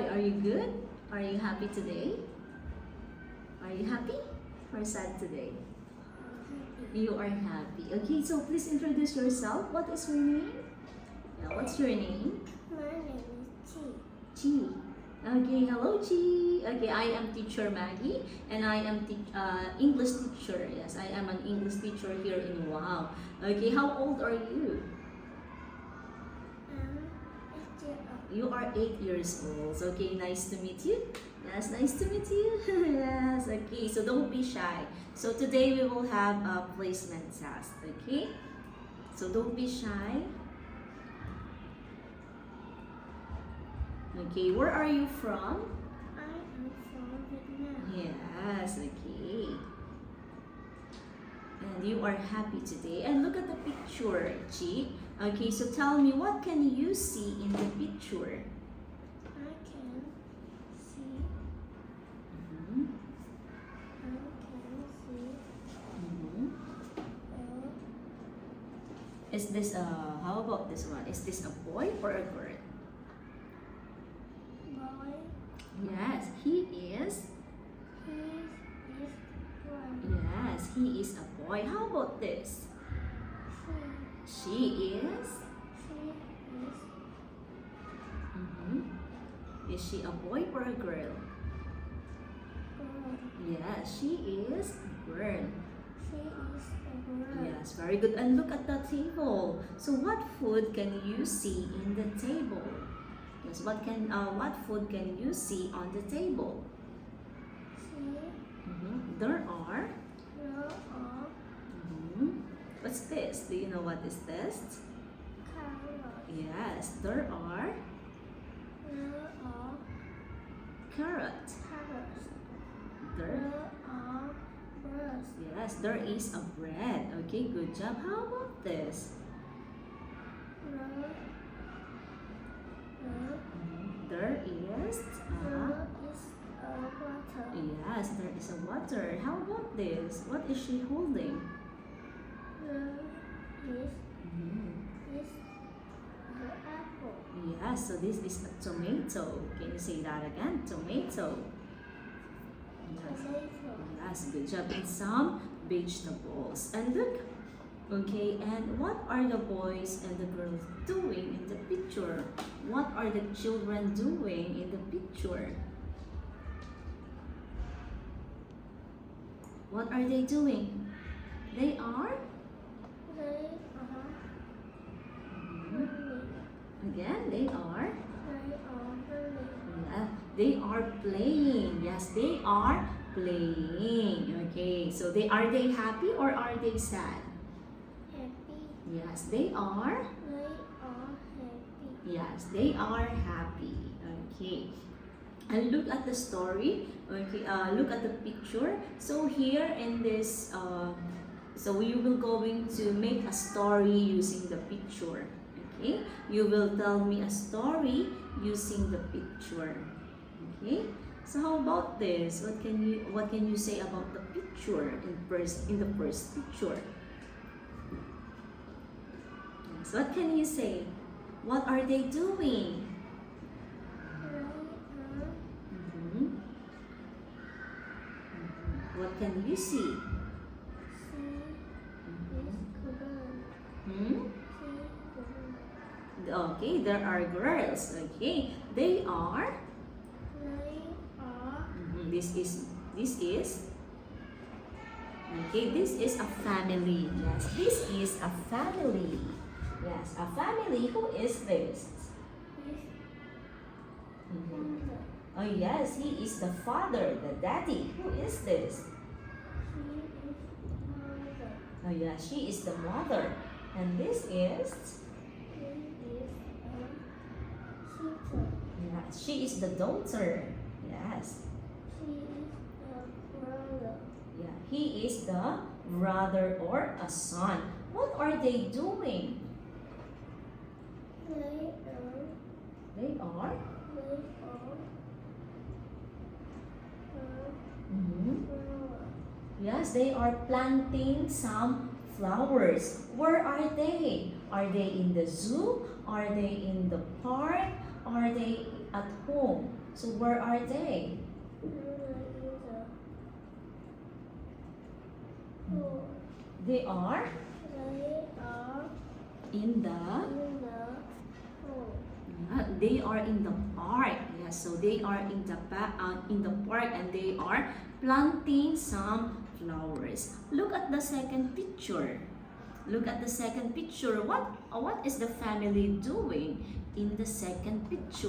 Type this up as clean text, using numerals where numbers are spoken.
Are you good? Are you happy today? Are you happy or sad today? You are happy. Okay, so please introduce yourself. What is your name? Yeah, what's your name? My name is Chi. Chi. Okay, hello Chi. Okay, I am teacher Maggie and I am English teacher. Yes, I am an English teacher here in Wow. Okay, how old are you? 8 years old. You are 8 years old. Okay, nice to meet you. Yes, nice to meet you. Yes, okay, so don't be shy. So today we will have a placement test, okay? So don't be shy. Okay, where are you from? I am from Vietnam. Yes, okay. And you are happy today. And look at the picture, Chi. Okay, so tell me, what can you see in the picture? I can see. Mhm, I can see. mhm. Is this how about this one? Is this a boy or a girl? Boy. Yes, he is. He is one. Yes, he is a boy. How about this? She is. She is Mhm. Is she a boy or a girl? girl. Yes, she is a girl. She is a girl. Yes, very good. And look at the table. So what food can you see in the table? Yes, what food can you see on the table? She There are. there are Mhm. What's this? Do you know what is this? carrots. Yes, there are There are carrots. carrots. There. There are birds. Yes, there is a bread. Okay, good job. How about this? There There is. there is a water. Yes, there is a water. How about this? What is she holding? There is the apple. Yes, so this is a tomato. Can you say that again? Tomato. Yes. Tomato. Yes, good job. And some vegetables. And look. Okay, and what are the boys and the girls doing in the picture? What are the children doing in the picture? What are they doing? They are? They are Mhm. running. Again, they are? They are running. Yeah, they are playing. Yes, they are playing. Okay, so are they happy or are they sad? Happy. Yes, they are. They are happy. Yes, they are happy. Okay. And look at the story. Okay, look at the picture. So here in this, so we will going to make a story using the picture. Okay, you will tell me a story using the picture. Okay. So how about this? What can you say about the picture in the first picture? Yes, what can you say? What are they doing? They are Mhm. What can you see? she is girl. Hmm? She girl. Okay, there are girls. Okay, they are. They are This is. Okay, this is a family. Yes, this is a family. Yes, a family. Who is this? his Mhm. mother. Oh yes, he is the father, the daddy. Who is this? She is mother. Oh yeah, she is the mother. And this is. He is a sister. Yes, she is the daughter. Yes. She is a brother. Yeah, he is the brother or a son. What are they doing? They are They are. Mhm. flower. Yes, they are planting some flowers. Where are they? Are they in the zoo? Are they in the park? Are they at home? So where are they? They are in the they are in the park. Yeah, so they are in the park and they are planting some flowers. Look at the second picture. Look at the second picture. What is the family doing in the second picture?